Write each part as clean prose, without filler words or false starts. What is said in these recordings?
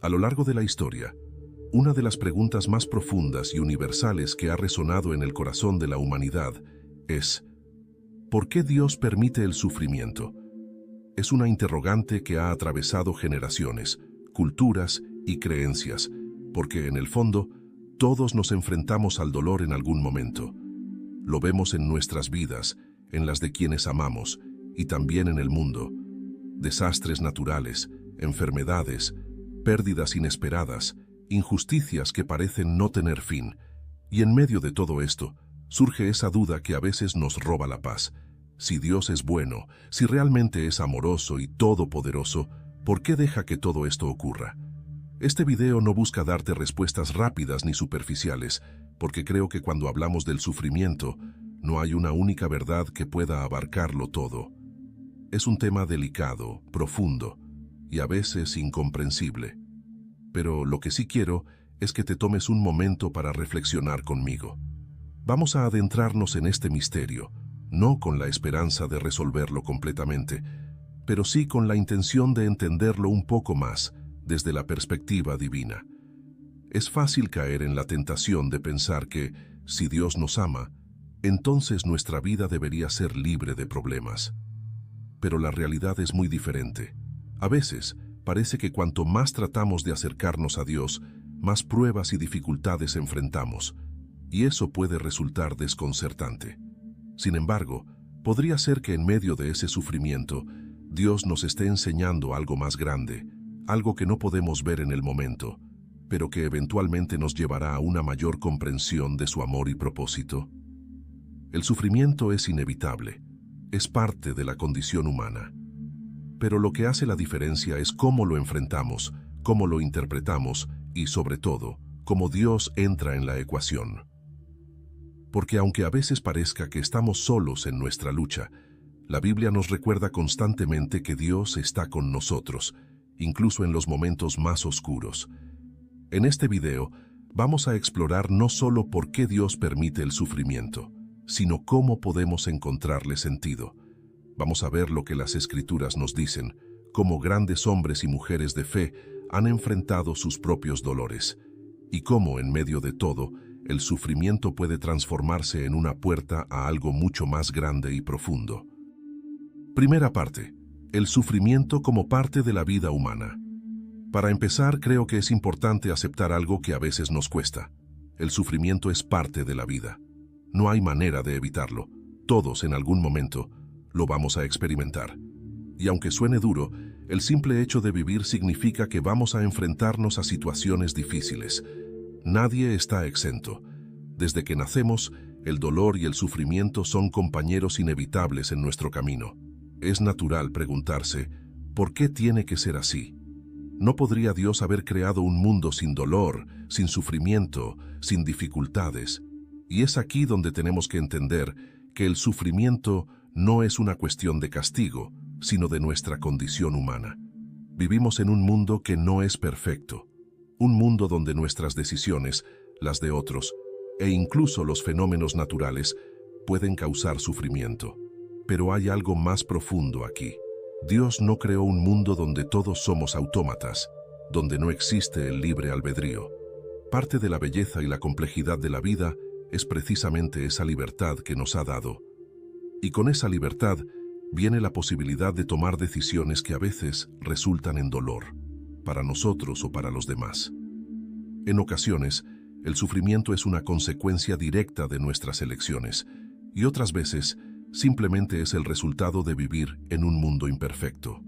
A lo largo de la historia, una de las preguntas más profundas y universales que ha resonado en el corazón de la humanidad es: ¿por qué Dios permite el sufrimiento? Es una interrogante que ha atravesado generaciones, culturas y creencias, porque en el fondo, todos nos enfrentamos al dolor en algún momento. Lo vemos en nuestras vidas, en las de quienes amamos, y también en el mundo. Desastres naturales, enfermedades, pérdidas inesperadas, injusticias que parecen no tener fin. Y en medio de todo esto, surge esa duda que a veces nos roba la paz. Si Dios es bueno, si realmente es amoroso y todopoderoso, ¿por qué deja que todo esto ocurra? Este video no busca darte respuestas rápidas ni superficiales, porque creo que cuando hablamos del sufrimiento, no hay una única verdad que pueda abarcarlo todo. Es un tema delicado, profundo y a veces incomprensible. Pero lo que sí quiero es que te tomes un momento para reflexionar conmigo. Vamos a adentrarnos en este misterio, no con la esperanza de resolverlo completamente, pero sí con la intención de entenderlo un poco más desde la perspectiva divina. Es fácil caer en la tentación de pensar que, si Dios nos ama, entonces nuestra vida debería ser libre de problemas. Pero la realidad es muy diferente. A veces, parece que cuanto más tratamos de acercarnos a Dios, más pruebas y dificultades enfrentamos, y eso puede resultar desconcertante. Sin embargo, podría ser que en medio de ese sufrimiento, Dios nos esté enseñando algo más grande, algo que no podemos ver en el momento, pero que eventualmente nos llevará a una mayor comprensión de su amor y propósito. El sufrimiento es inevitable, es parte de la condición humana. Pero lo que hace la diferencia es cómo lo enfrentamos, cómo lo interpretamos y, sobre todo, cómo Dios entra en la ecuación. Porque aunque a veces parezca que estamos solos en nuestra lucha, la Biblia nos recuerda constantemente que Dios está con nosotros, incluso en los momentos más oscuros. En este video, vamos a explorar no solo por qué Dios permite el sufrimiento, sino cómo podemos encontrarle sentido. Vamos a ver lo que las Escrituras nos dicen, cómo grandes hombres y mujeres de fe han enfrentado sus propios dolores, y cómo, en medio de todo, el sufrimiento puede transformarse en una puerta a algo mucho más grande y profundo. Primera parte: el sufrimiento como parte de la vida humana. Para empezar, creo que es importante aceptar algo que a veces nos cuesta. El sufrimiento es parte de la vida. No hay manera de evitarlo. Todos, en algún momento, lo vamos a experimentar. Y aunque suene duro, el simple hecho de vivir significa que vamos a enfrentarnos a situaciones difíciles. Nadie está exento. Desde que nacemos, el dolor y el sufrimiento son compañeros inevitables en nuestro camino. Es natural preguntarse, ¿por qué tiene que ser así? ¿No podría Dios haber creado un mundo sin dolor, sin sufrimiento, sin dificultades? Y es aquí donde tenemos que entender que el sufrimiento no es una cuestión de castigo, sino de nuestra condición humana. Vivimos en un mundo que no es perfecto, un mundo donde nuestras decisiones, las de otros, e incluso los fenómenos naturales, pueden causar sufrimiento. Pero hay algo más profundo aquí. Dios no creó un mundo donde todos somos autómatas, donde no existe el libre albedrío. Parte de la belleza y la complejidad de la vida es precisamente esa libertad que nos ha dado. Y con esa libertad viene la posibilidad de tomar decisiones que a veces resultan en dolor, para nosotros o para los demás. En ocasiones, el sufrimiento es una consecuencia directa de nuestras elecciones, y otras veces simplemente es el resultado de vivir en un mundo imperfecto.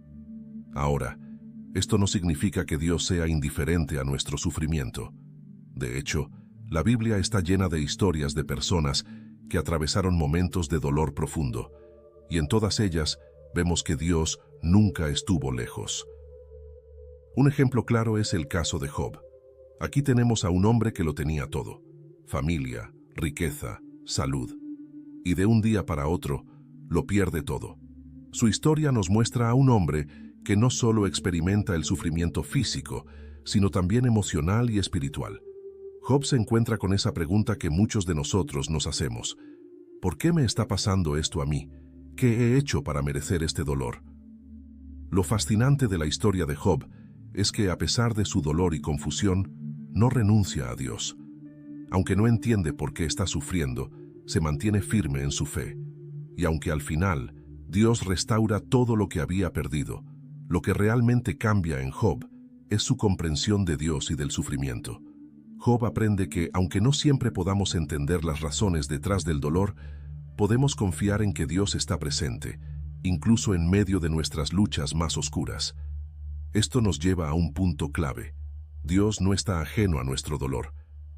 Ahora, esto no significa que Dios sea indiferente a nuestro sufrimiento. De hecho, la Biblia está llena de historias de personas que atravesaron momentos de dolor profundo, y en todas ellas vemos que Dios nunca estuvo lejos. Un ejemplo claro es el caso de Job. Aquí tenemos a un hombre que lo tenía todo: familia, riqueza, salud. Y de un día para otro, lo pierde todo. Su historia nos muestra a un hombre que no solo experimenta el sufrimiento físico, sino también emocional y espiritual. Job se encuentra con esa pregunta que muchos de nosotros nos hacemos: ¿por qué me está pasando esto a mí? ¿Qué he hecho para merecer este dolor? Lo fascinante de la historia de Job es que, a pesar de su dolor y confusión, no renuncia a Dios. Aunque no entiende por qué está sufriendo, se mantiene firme en su fe. Y aunque al final Dios restaura todo lo que había perdido, lo que realmente cambia en Job es su comprensión de Dios y del sufrimiento. Job aprende que, aunque no siempre podamos entender las razones detrás del dolor, podemos confiar en que Dios está presente, incluso en medio de nuestras luchas más oscuras. Esto nos lleva a un punto clave. Dios no está ajeno a nuestro dolor.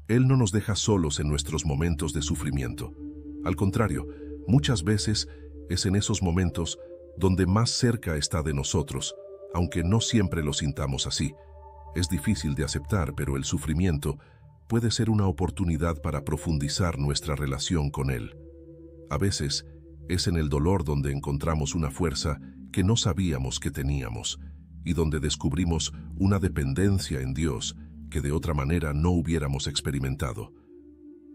Él no nos deja solos en nuestros momentos de sufrimiento. Al contrario, muchas veces es en esos momentos donde más cerca está de nosotros, aunque no siempre lo sintamos así. Es difícil de aceptar, pero el sufrimiento puede ser una oportunidad para profundizar nuestra relación con Él. A veces es en el dolor donde encontramos una fuerza que no sabíamos que teníamos y donde descubrimos una dependencia en Dios que de otra manera no hubiéramos experimentado.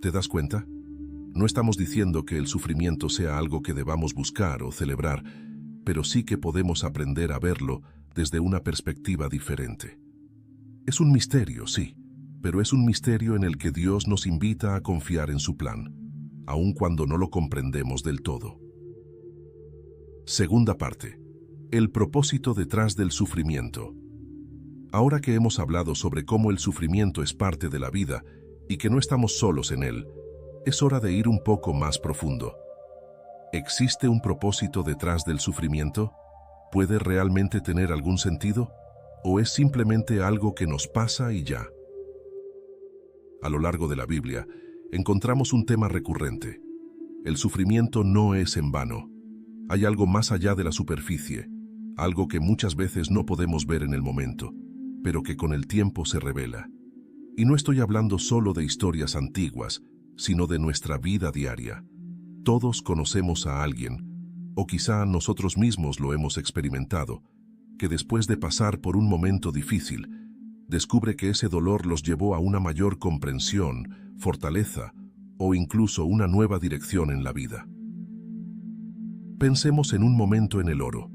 ¿Te das cuenta? No estamos diciendo que el sufrimiento sea algo que debamos buscar o celebrar, pero sí que podemos aprender a verlo desde una perspectiva diferente. Es un misterio, sí, pero es un misterio en el que Dios nos invita a confiar en su plan, aun cuando no lo comprendemos del todo. Segunda parte. El propósito detrás del sufrimiento. Ahora que hemos hablado sobre cómo el sufrimiento es parte de la vida y que no estamos solos en él, es hora de ir un poco más profundo. ¿Existe un propósito detrás del sufrimiento? ¿Puede realmente tener algún sentido? ¿O es simplemente algo que nos pasa y ya? A lo largo de la Biblia, encontramos un tema recurrente. El sufrimiento no es en vano. Hay algo más allá de la superficie, algo que muchas veces no podemos ver en el momento, pero que con el tiempo se revela. Y no estoy hablando solo de historias antiguas, sino de nuestra vida diaria. Todos conocemos a alguien, o quizá nosotros mismos lo hemos experimentado, que después de pasar por un momento difícil, descubre que ese dolor los llevó a una mayor comprensión, fortaleza o incluso una nueva dirección en la vida. Pensemos en un momento en el oro.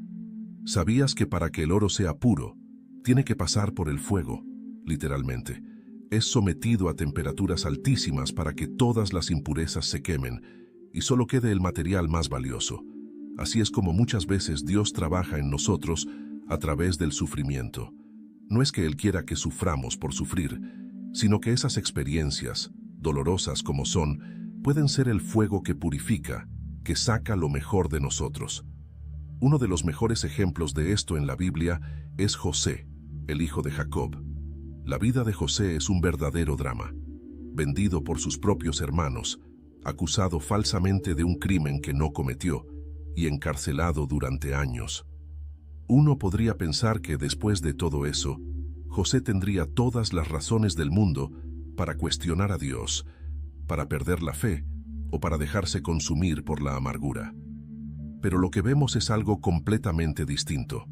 ¿Sabías que para que el oro sea puro, tiene que pasar por el fuego, literalmente? Es sometido a temperaturas altísimas para que todas las impurezas se quemen y solo quede el material más valioso. Así es como muchas veces Dios trabaja en nosotros a través del sufrimiento. No es que Él quiera que suframos por sufrir, sino que esas experiencias, dolorosas como son, pueden ser el fuego que purifica, que saca lo mejor de nosotros. Uno de los mejores ejemplos de esto en la Biblia es José, el hijo de Jacob. La vida de José es un verdadero drama. Vendido por sus propios hermanos, acusado falsamente de un crimen que no cometió y encarcelado durante años. Uno podría pensar que después de todo eso, José tendría todas las razones del mundo para cuestionar a Dios, para perder la fe o para dejarse consumir por la amargura. Pero lo que vemos es algo completamente distinto.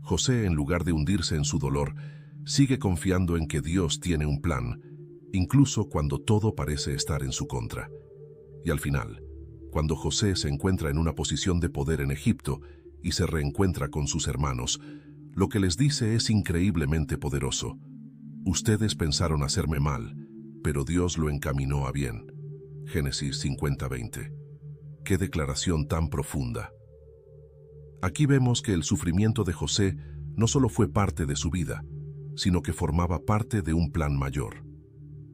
José, en lugar de hundirse en su dolor, sigue confiando en que Dios tiene un plan, incluso cuando todo parece estar en su contra. Y al final, cuando José se encuentra en una posición de poder en Egipto y se reencuentra con sus hermanos, lo que les dice es increíblemente poderoso. Ustedes pensaron hacerme mal, pero Dios lo encaminó a bien. Génesis 50:20. ¡Qué declaración tan profunda! Aquí vemos que el sufrimiento de José no solo fue parte de su vida, sino que formaba parte de un plan mayor.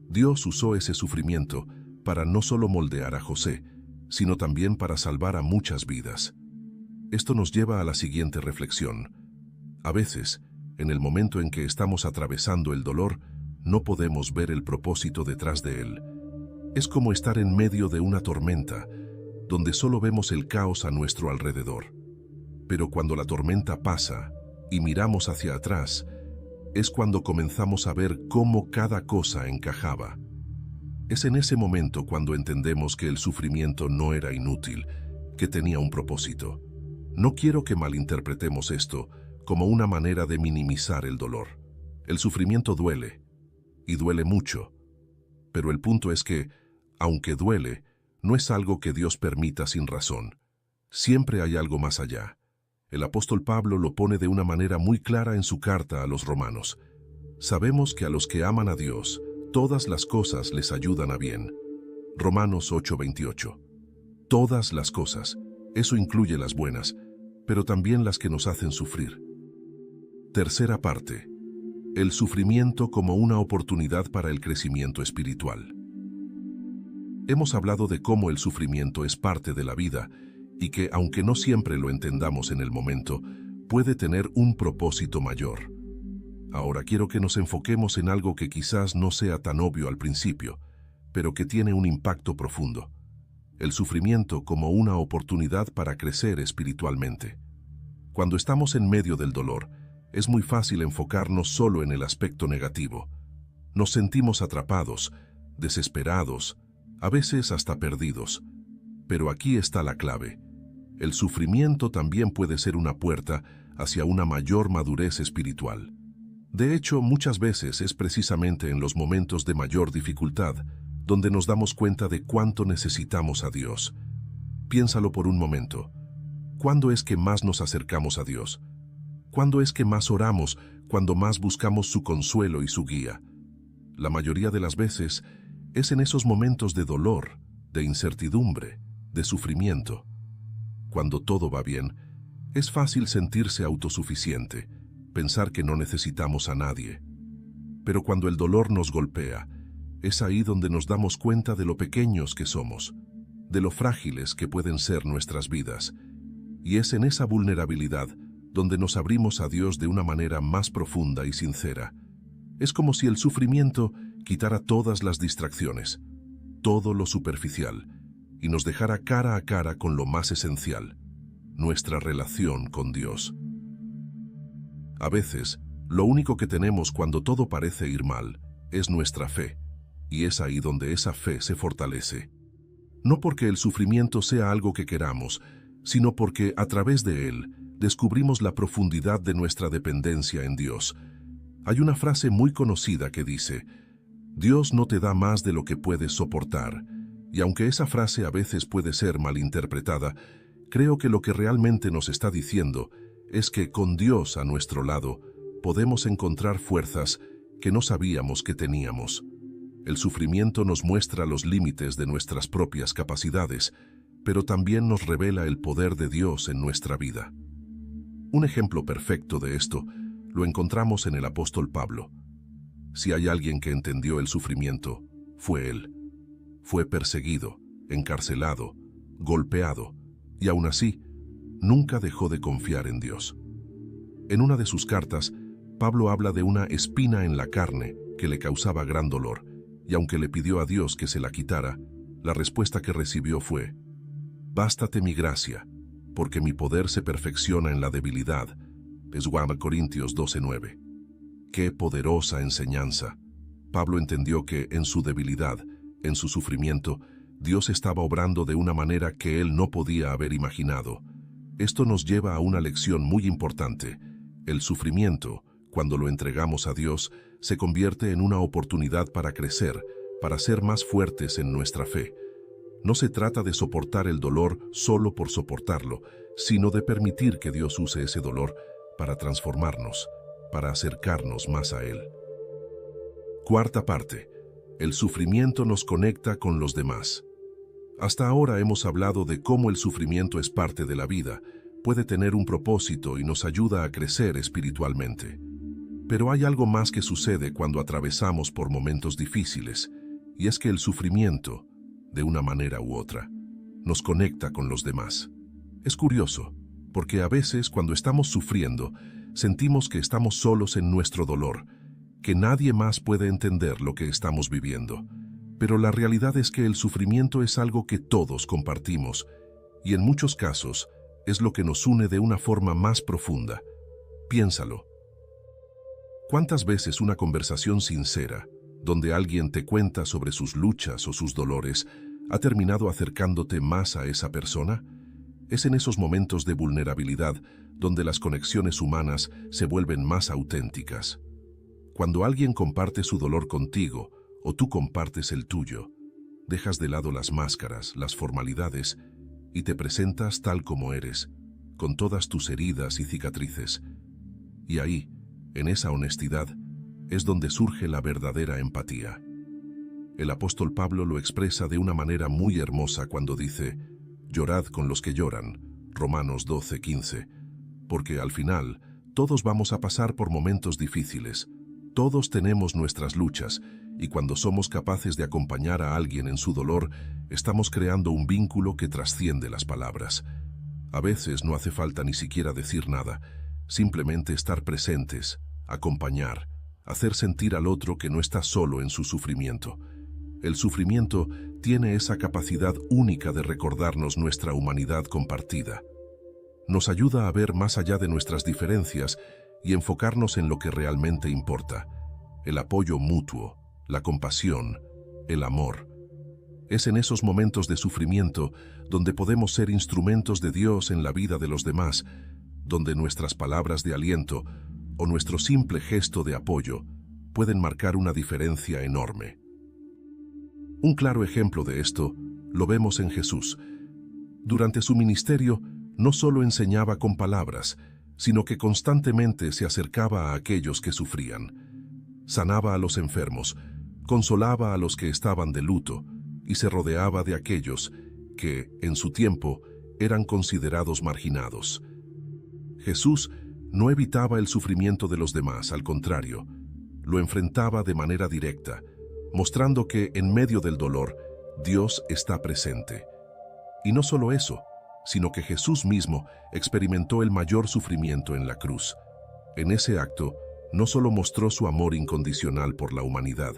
Dios usó ese sufrimiento para no solo moldear a José, sino también para salvar a muchas vidas. Esto nos lleva a la siguiente reflexión. A veces, en el momento en que estamos atravesando el dolor, no podemos ver el propósito detrás de él. Es como estar en medio de una tormenta, donde solo vemos el caos a nuestro alrededor. Pero cuando la tormenta pasa y miramos hacia atrás, es cuando comenzamos a ver cómo cada cosa encajaba. Es en ese momento cuando entendemos que el sufrimiento no era inútil, que tenía un propósito. No quiero que malinterpretemos esto como una manera de minimizar el dolor. El sufrimiento duele, y duele mucho. Pero el punto es que, aunque duele, no es algo que Dios permita sin razón. Siempre hay algo más allá. El apóstol Pablo lo pone de una manera muy clara en su carta a los romanos. Sabemos que a los que aman a Dios, todas las cosas les ayudan a bien. Romanos 8:28. Todas las cosas. Eso incluye las buenas, pero también las que nos hacen sufrir. Tercera parte. El sufrimiento como una oportunidad para el crecimiento espiritual. Hemos hablado de cómo el sufrimiento es parte de la vida y que, aunque no siempre lo entendamos en el momento, puede tener un propósito mayor. Ahora quiero que nos enfoquemos en algo que quizás no sea tan obvio al principio, pero que tiene un impacto profundo. El sufrimiento como una oportunidad para crecer espiritualmente. Cuando estamos en medio del dolor, es muy fácil enfocarnos solo en el aspecto negativo. Nos sentimos atrapados, desesperados, a veces hasta perdidos. Pero aquí está la clave. El sufrimiento también puede ser una puerta hacia una mayor madurez espiritual. De hecho, muchas veces es precisamente en los momentos de mayor dificultad donde nos damos cuenta de cuánto necesitamos a Dios. Piénsalo por un momento. ¿Cuándo es que más nos acercamos a Dios? ¿Cuándo es que más oramos, cuando más buscamos su consuelo y su guía? La mayoría de las veces es en esos momentos de dolor, de incertidumbre, de sufrimiento. Cuando todo va bien, es fácil sentirse autosuficiente, pensar que no necesitamos a nadie. Pero cuando el dolor nos golpea, es ahí donde nos damos cuenta de lo pequeños que somos, de lo frágiles que pueden ser nuestras vidas. Y es en esa vulnerabilidad donde nos abrimos a Dios de una manera más profunda y sincera. Es como si el sufrimiento quitara todas las distracciones, todo lo superficial, y nos dejara cara a cara con lo más esencial, nuestra relación con Dios. A veces, lo único que tenemos cuando todo parece ir mal es nuestra fe, y es ahí donde esa fe se fortalece. No porque el sufrimiento sea algo que queramos, sino porque a través de él descubrimos la profundidad de nuestra dependencia en Dios. Hay una frase muy conocida que dice: Dios no te da más de lo que puedes soportar. Y aunque esa frase a veces puede ser malinterpretada, creo que lo que realmente nos está diciendo es que con Dios a nuestro lado podemos encontrar fuerzas que no sabíamos que teníamos. El sufrimiento nos muestra los límites de nuestras propias capacidades, pero también nos revela el poder de Dios en nuestra vida. Un ejemplo perfecto de esto lo encontramos en el apóstol Pablo. Si hay alguien que entendió el sufrimiento, fue él. Fue perseguido, encarcelado, golpeado, y aún así, nunca dejó de confiar en Dios. En una de sus cartas, Pablo habla de una espina en la carne que le causaba gran dolor, y aunque le pidió a Dios que se la quitara, la respuesta que recibió fue: «Bástate mi gracia, porque mi poder se perfecciona en la debilidad». Es 2 Corintios 12:9. ¡Qué poderosa enseñanza! Pablo entendió que en su debilidad, en su sufrimiento, Dios estaba obrando de una manera que él no podía haber imaginado. Esto nos lleva a una lección muy importante. El sufrimiento, cuando lo entregamos a Dios, se convierte en una oportunidad para crecer, para ser más fuertes en nuestra fe. No se trata de soportar el dolor solo por soportarlo, sino de permitir que Dios use ese dolor para transformarnos, para acercarnos más a Él. Cuarta parte. El sufrimiento nos conecta con los demás. Hasta ahora hemos hablado de cómo el sufrimiento es parte de la vida, puede tener un propósito y nos ayuda a crecer espiritualmente. Pero hay algo más que sucede cuando atravesamos por momentos difíciles, y es que el sufrimiento, de una manera u otra, nos conecta con los demás. Es curioso, porque a veces cuando estamos sufriendo, sentimos que estamos solos en nuestro dolor, que nadie más puede entender lo que estamos viviendo. Pero la realidad es que el sufrimiento es algo que todos compartimos, y en muchos casos es lo que nos une de una forma más profunda. Piénsalo. ¿Cuántas veces una conversación sincera, donde alguien te cuenta sobre sus luchas o sus dolores, ha terminado acercándote más a esa persona? Es en esos momentos de vulnerabilidad donde las conexiones humanas se vuelven más auténticas. Cuando alguien comparte su dolor contigo, o tú compartes el tuyo, dejas de lado las máscaras, las formalidades, y te presentas tal como eres, con todas tus heridas y cicatrices. Y ahí, en esa honestidad, es donde surge la verdadera empatía. El apóstol Pablo lo expresa de una manera muy hermosa cuando dice: llorad con los que lloran, Romanos 12:15, porque al final todos vamos a pasar por momentos difíciles, todos tenemos nuestras luchas, y cuando somos capaces de acompañar a alguien en su dolor, estamos creando un vínculo que trasciende las palabras. A veces no hace falta ni siquiera decir nada, simplemente estar presentes, acompañar, hacer sentir al otro que no está solo en su sufrimiento. El sufrimiento tiene esa capacidad única de recordarnos nuestra humanidad compartida. Nos ayuda a ver más allá de nuestras diferencias y enfocarnos en lo que realmente importa: el apoyo mutuo, la compasión, el amor. Es en esos momentos de sufrimiento donde podemos ser instrumentos de Dios en la vida de los demás, donde nuestras palabras de aliento o nuestro simple gesto de apoyo pueden marcar una diferencia enorme. Un claro ejemplo de esto lo vemos en Jesús. Durante su ministerio no solo enseñaba con palabras, sino que constantemente se acercaba a aquellos que sufrían. Sanaba a los enfermos, consolaba a los que estaban de luto y se rodeaba de aquellos que, en su tiempo, eran considerados marginados. Jesús no evitaba el sufrimiento de los demás, al contrario, lo enfrentaba de manera directa, mostrando que, en medio del dolor, Dios está presente. Y no solo eso, sino que Jesús mismo experimentó el mayor sufrimiento en la cruz. En ese acto, no solo mostró su amor incondicional por la humanidad,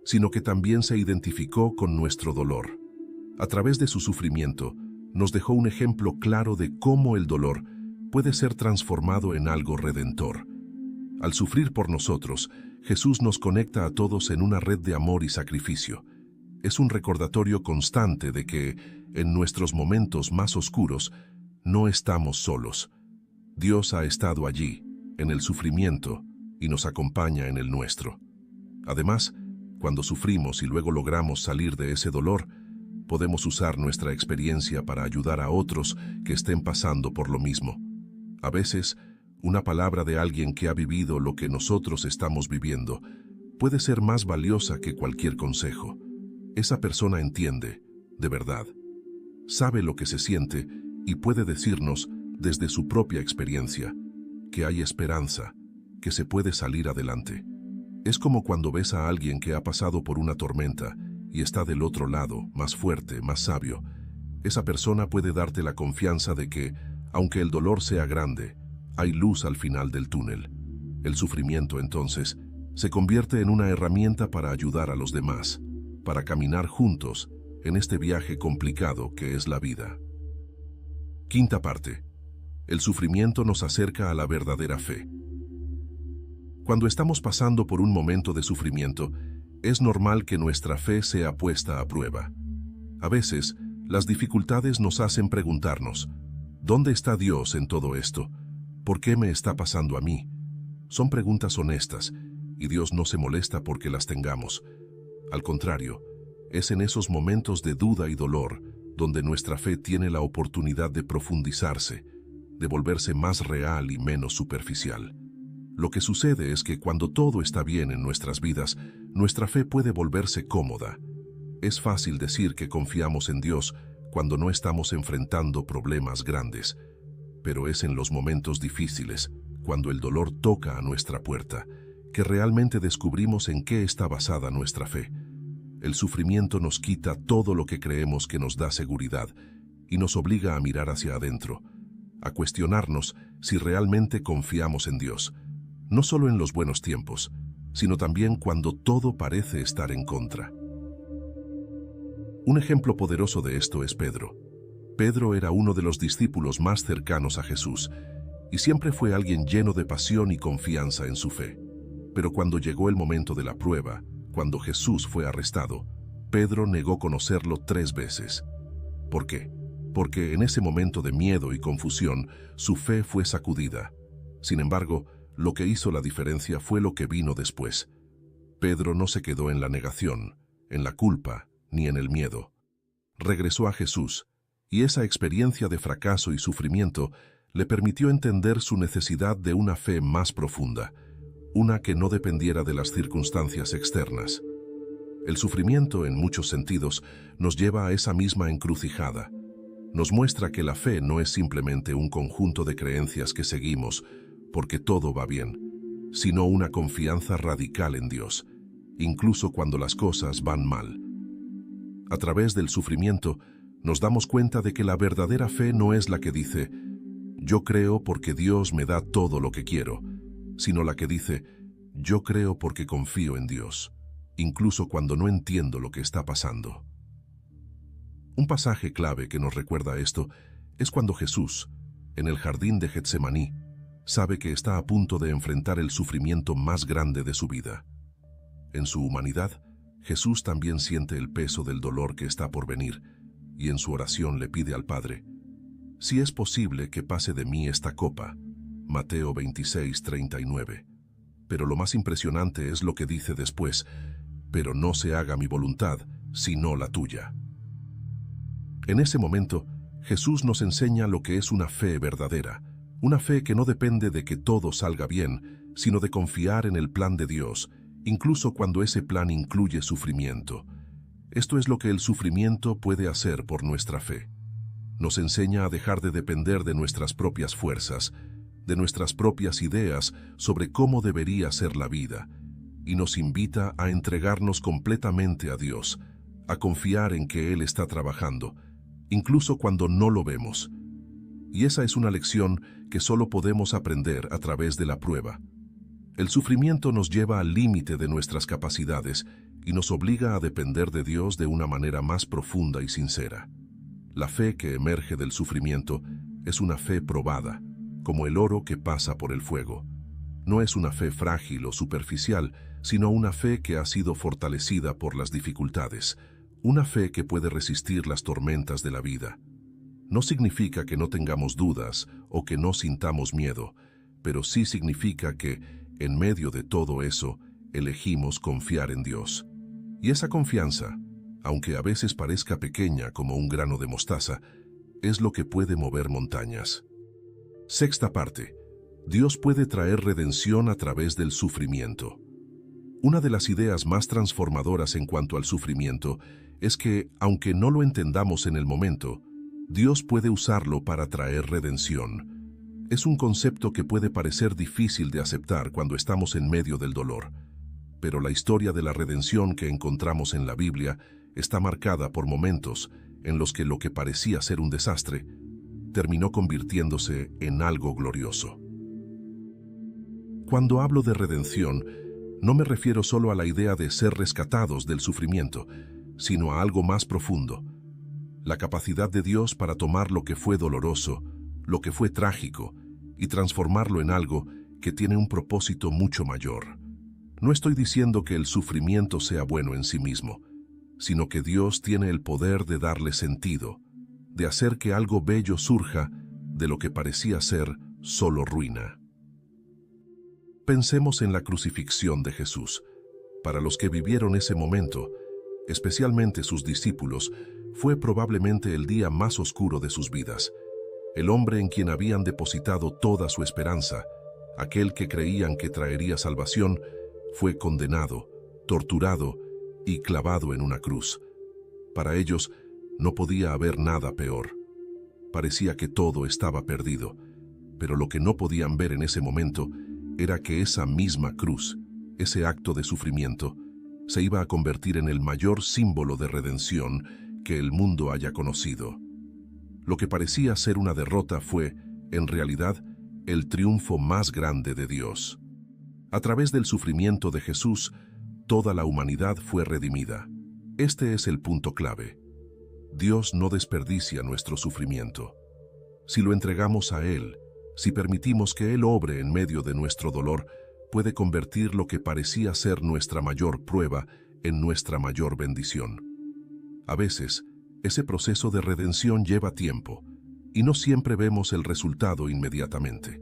sino que también se identificó con nuestro dolor. A través de su sufrimiento, nos dejó un ejemplo claro de cómo el dolor puede ser transformado en algo redentor. Al sufrir por nosotros, Jesús nos conecta a todos en una red de amor y sacrificio. Es un recordatorio constante de que, en nuestros momentos más oscuros, no estamos solos. Dios ha estado allí, en el sufrimiento, y nos acompaña en el nuestro. Además, cuando sufrimos y luego logramos salir de ese dolor, podemos usar nuestra experiencia para ayudar a otros que estén pasando por lo mismo. A veces, una palabra de alguien que ha vivido lo que nosotros estamos viviendo puede ser más valiosa que cualquier consejo. Esa persona entiende, de verdad, sabe lo que se siente y puede decirnos, desde su propia experiencia, que hay esperanza, que se puede salir adelante. Es como cuando ves a alguien que ha pasado por una tormenta y está del otro lado, más fuerte, más sabio. Esa persona puede darte la confianza de que, aunque el dolor sea grande, hay luz al final del túnel. El sufrimiento, entonces, se convierte en una herramienta para ayudar a los demás, para caminar juntos en este viaje complicado que es la vida. Quinta parte. El sufrimiento nos acerca a la verdadera fe. Cuando estamos pasando por un momento de sufrimiento, es normal que nuestra fe sea puesta a prueba. A veces, las dificultades nos hacen preguntarnos: ¿dónde está Dios en todo esto? ¿Por qué me está pasando a mí? Son preguntas honestas, y Dios no se molesta porque las tengamos. Al contrario, es en esos momentos de duda y dolor donde nuestra fe tiene la oportunidad de profundizarse, de volverse más real y menos superficial. Lo que sucede es que cuando todo está bien en nuestras vidas, nuestra fe puede volverse cómoda. Es fácil decir que confiamos en Dios cuando no estamos enfrentando problemas grandes, pero es en los momentos difíciles, cuando el dolor toca a nuestra puerta, que realmente descubrimos en qué está basada nuestra fe. El sufrimiento nos quita todo lo que creemos que nos da seguridad y nos obliga a mirar hacia adentro, a cuestionarnos si realmente confiamos en Dios, no solo en los buenos tiempos, sino también cuando todo parece estar en contra. Un ejemplo poderoso de esto es Pedro. Pedro era uno de los discípulos más cercanos a Jesús y siempre fue alguien lleno de pasión y confianza en su fe. Pero cuando llegó el momento de la prueba, cuando Jesús fue arrestado, Pedro negó conocerlo 3 veces. ¿Por qué? Porque en ese momento de miedo y confusión, su fe fue sacudida. Sin embargo, lo que hizo la diferencia fue lo que vino después. Pedro no se quedó en la negación, en la culpa, ni en el miedo. Regresó a Jesús, y esa experiencia de fracaso y sufrimiento le permitió entender su necesidad de una fe más profunda, una que no dependiera de las circunstancias externas. El sufrimiento, en muchos sentidos, nos lleva a esa misma encrucijada. Nos muestra que la fe no es simplemente un conjunto de creencias que seguimos porque todo va bien, sino una confianza radical en Dios, incluso cuando las cosas van mal. A través del sufrimiento, nos damos cuenta de que la verdadera fe no es la que dice, yo creo porque Dios me da todo lo que quiero, sino la que dice, yo creo porque confío en Dios, incluso cuando no entiendo lo que está pasando. Un pasaje clave que nos recuerda esto es cuando Jesús, en el jardín de Getsemaní, sabe que está a punto de enfrentar el sufrimiento más grande de su vida. En su humanidad, Jesús también siente el peso del dolor que está por venir, y en su oración le pide al Padre, si es posible que pase de mí esta copa. Mateo 26:39. Pero lo más impresionante es lo que dice después, pero no se haga mi voluntad, sino la tuya. En ese momento, Jesús nos enseña lo que es una fe verdadera, una fe que no depende de que todo salga bien, sino de confiar en el plan de Dios, incluso cuando ese plan incluye sufrimiento. Esto es lo que el sufrimiento puede hacer por nuestra fe. Nos enseña a dejar de depender de nuestras propias fuerzas, de nuestras propias ideas sobre cómo debería ser la vida, y nos invita a entregarnos completamente a Dios, a confiar en que Él está trabajando, incluso cuando no lo vemos. Y esa es una lección que solo podemos aprender a través de la prueba. El sufrimiento nos lleva al límite de nuestras capacidades y nos obliga a depender de Dios de una manera más profunda y sincera. La fe que emerge del sufrimiento es una fe probada, como el oro que pasa por el fuego. No es una fe frágil o superficial, sino una fe que ha sido fortalecida por las dificultades, una fe que puede resistir las tormentas de la vida. No significa que no tengamos dudas o que no sintamos miedo, pero sí significa que, en medio de todo eso, elegimos confiar en Dios. Y esa confianza, aunque a veces parezca pequeña como un grano de mostaza, es lo que puede mover montañas. Sexta parte. Dios puede traer redención a través del sufrimiento. Una de las ideas más transformadoras en cuanto al sufrimiento es que, aunque no lo entendamos en el momento, Dios puede usarlo para traer redención. Es un concepto que puede parecer difícil de aceptar cuando estamos en medio del dolor, pero la historia de la redención que encontramos en la Biblia está marcada por momentos en los que lo que parecía ser un desastre terminó convirtiéndose en algo glorioso. Cuando hablo de redención, no me refiero solo a la idea de ser rescatados del sufrimiento, sino a algo más profundo. La capacidad de Dios para tomar lo que fue doloroso, lo que fue trágico, y transformarlo en algo que tiene un propósito mucho mayor. No estoy diciendo que el sufrimiento sea bueno en sí mismo, sino que Dios tiene el poder de darle sentido, de hacer que algo bello surja de lo que parecía ser solo ruina. Pensemos en la crucifixión de Jesús. Para los que vivieron ese momento, especialmente sus discípulos, fue probablemente el día más oscuro de sus vidas. El hombre en quien habían depositado toda su esperanza, aquel que creían que traería salvación, fue condenado, torturado y clavado en una cruz. Para ellos no podía haber nada peor. Parecía que todo estaba perdido, pero lo que no podían ver en ese momento era que esa misma cruz, ese acto de sufrimiento, se iba a convertir en el mayor símbolo de redención que el mundo haya conocido. Lo que parecía ser una derrota fue, en realidad, el triunfo más grande de Dios. A través del sufrimiento de Jesús, toda la humanidad fue redimida. Este es el punto clave. Dios no desperdicia nuestro sufrimiento. Si lo entregamos a Él, si permitimos que Él obre en medio de nuestro dolor, puede convertir lo que parecía ser nuestra mayor prueba en nuestra mayor bendición. A veces, ese proceso de redención lleva tiempo, y no siempre vemos el resultado inmediatamente.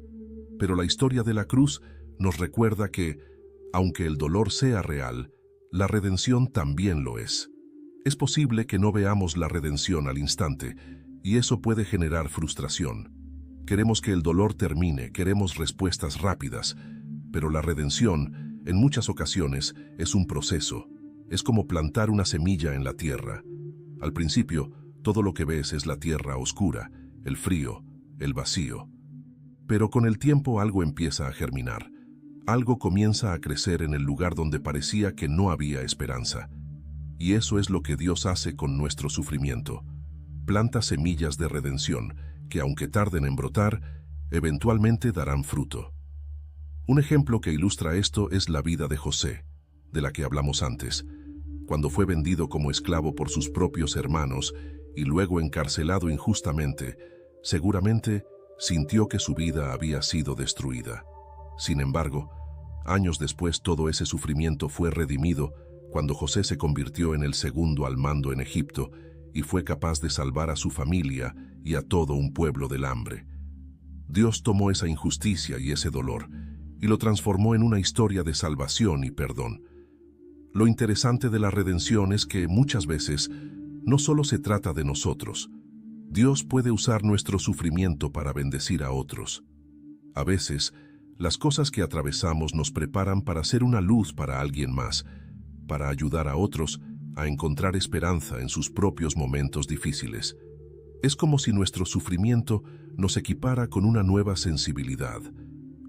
Pero la historia de la cruz nos recuerda que, aunque el dolor sea real, la redención también lo es. Es posible que no veamos la redención al instante, y eso puede generar frustración. Queremos que el dolor termine, queremos respuestas rápidas, pero la redención, en muchas ocasiones, es un proceso. Es como plantar una semilla en la tierra. Al principio, todo lo que ves es la tierra oscura, el frío, el vacío. Pero con el tiempo algo empieza a germinar. Algo comienza a crecer en el lugar donde parecía que no había esperanza. Y eso es lo que Dios hace con nuestro sufrimiento. Planta semillas de redención que, aunque tarden en brotar, eventualmente darán fruto. Un ejemplo que ilustra esto es la vida de José, de la que hablamos antes. Cuando fue vendido como esclavo por sus propios hermanos y luego encarcelado injustamente, seguramente sintió que su vida había sido destruida. Sin embargo, años después todo ese sufrimiento fue redimido cuando José se convirtió en el segundo al mando en Egipto y fue capaz de salvar a su familia y a todo un pueblo del hambre. Dios tomó esa injusticia y ese dolor y lo transformó en una historia de salvación y perdón. Lo interesante de la redención es que muchas veces no solo se trata de nosotros. Dios puede usar nuestro sufrimiento para bendecir a otros. A veces, las cosas que atravesamos nos preparan para ser una luz para alguien más, para ayudar a otros a encontrar esperanza en sus propios momentos difíciles. Es como si nuestro sufrimiento nos equipara con una nueva sensibilidad,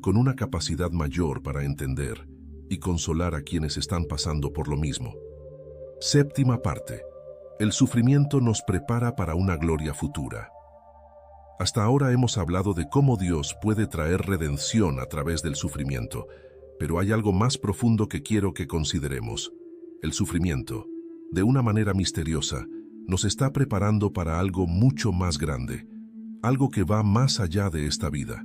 con una capacidad mayor para entender y consolar a quienes están pasando por lo mismo. Séptima parte. El sufrimiento nos prepara para una gloria futura. Hasta ahora hemos hablado de cómo Dios puede traer redención a través del sufrimiento, pero hay algo más profundo que quiero que consideremos. El sufrimiento, de una manera misteriosa, nos está preparando para algo mucho más grande, algo que va más allá de esta vida.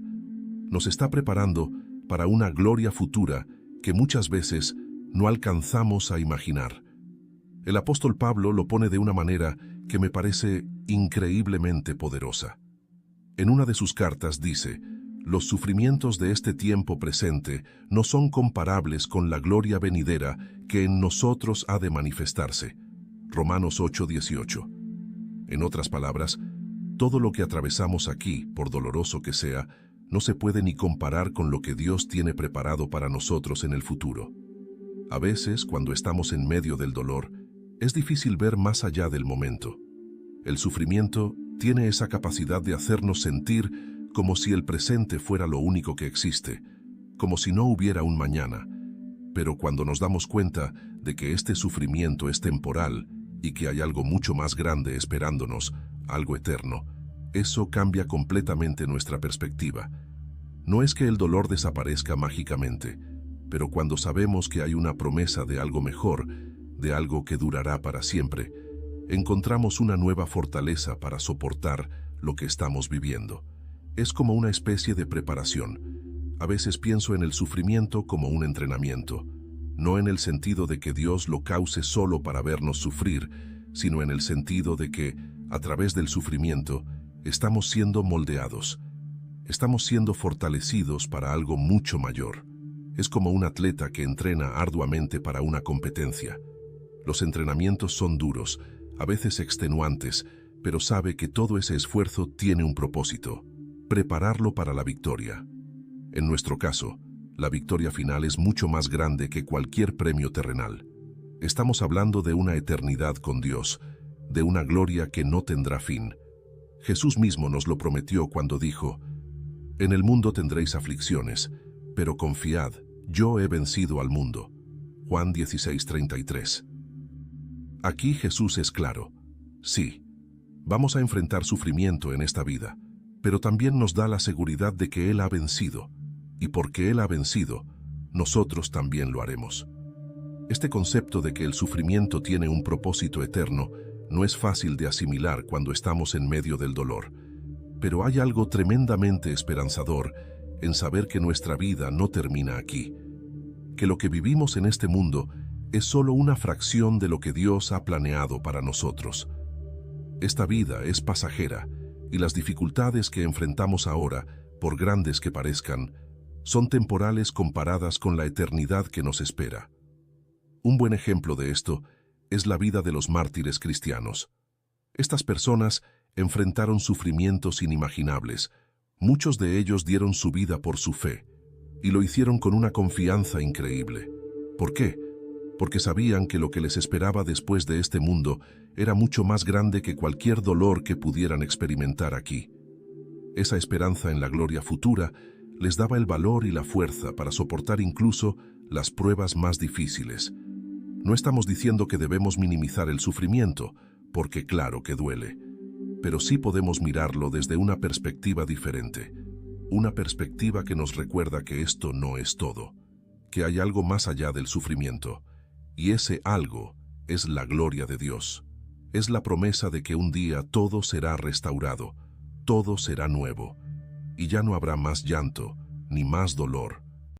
Nos está preparando para una gloria futura que muchas veces no alcanzamos a imaginar. El apóstol Pablo lo pone de una manera que me parece increíblemente poderosa. En una de sus cartas dice: «Los sufrimientos de este tiempo presente no son comparables con la gloria venidera que en nosotros ha de manifestarse». Romanos 8:18. En otras palabras, todo lo que atravesamos aquí, por doloroso que sea, no se puede ni comparar con lo que Dios tiene preparado para nosotros en el futuro. A veces, cuando estamos en medio del dolor, es difícil ver más allá del momento. El sufrimiento tiene esa capacidad de hacernos sentir como si el presente fuera lo único que existe, como si no hubiera un mañana. Pero cuando nos damos cuenta de que este sufrimiento es temporal y que hay algo mucho más grande esperándonos, algo eterno, eso cambia completamente nuestra perspectiva. No es que el dolor desaparezca mágicamente, pero cuando sabemos que hay una promesa de algo mejor, de algo que durará para siempre, encontramos una nueva fortaleza para soportar lo que estamos viviendo. Es como una especie de preparación. A veces pienso en el sufrimiento como un entrenamiento, no en el sentido de que Dios lo cause solo para vernos sufrir, sino en el sentido de que, a través del sufrimiento, estamos siendo moldeados. Estamos siendo fortalecidos para algo mucho mayor. Es como un atleta que entrena arduamente para una competencia. Los entrenamientos son duros, a veces extenuantes, pero sabe que todo ese esfuerzo tiene un propósito: prepararlo para la victoria. En nuestro caso, la victoria final es mucho más grande que cualquier premio terrenal. Estamos hablando de una eternidad con Dios, de una gloria que no tendrá fin. Jesús mismo nos lo prometió cuando dijo: «En el mundo tendréis aflicciones, pero confiad, yo he vencido al mundo». Juan 16:33. Aquí Jesús es claro. Sí, vamos a enfrentar sufrimiento en esta vida, pero también nos da la seguridad de que Él ha vencido, y porque Él ha vencido, nosotros también lo haremos. Este concepto de que el sufrimiento tiene un propósito eterno no es fácil de asimilar cuando estamos en medio del dolor, pero hay algo tremendamente esperanzador en saber que nuestra vida no termina aquí, que lo que vivimos en este mundo es solo una fracción de lo que Dios ha planeado para nosotros. Esta vida es pasajera y las dificultades que enfrentamos ahora, por grandes que parezcan, son temporales comparadas con la eternidad que nos espera. Un buen ejemplo de esto es la vida de los mártires cristianos. Estas personas enfrentaron sufrimientos inimaginables, Muchos de ellos dieron su vida por su fe, y lo hicieron con una confianza increíble. ¿Por qué? Porque sabían que lo que les esperaba después de este mundo era mucho más grande que cualquier dolor que pudieran experimentar aquí. Esa esperanza en la gloria futura les daba el valor y la fuerza para soportar incluso las pruebas más difíciles. No estamos diciendo que debemos minimizar el sufrimiento, porque claro que duele, pero sí podemos mirarlo desde una perspectiva diferente, una perspectiva que nos recuerda que esto no es todo, que hay algo más allá del sufrimiento, y ese algo es la gloria de Dios. Es la promesa de que un día todo será restaurado, todo será nuevo, y ya no habrá más llanto, ni más dolor,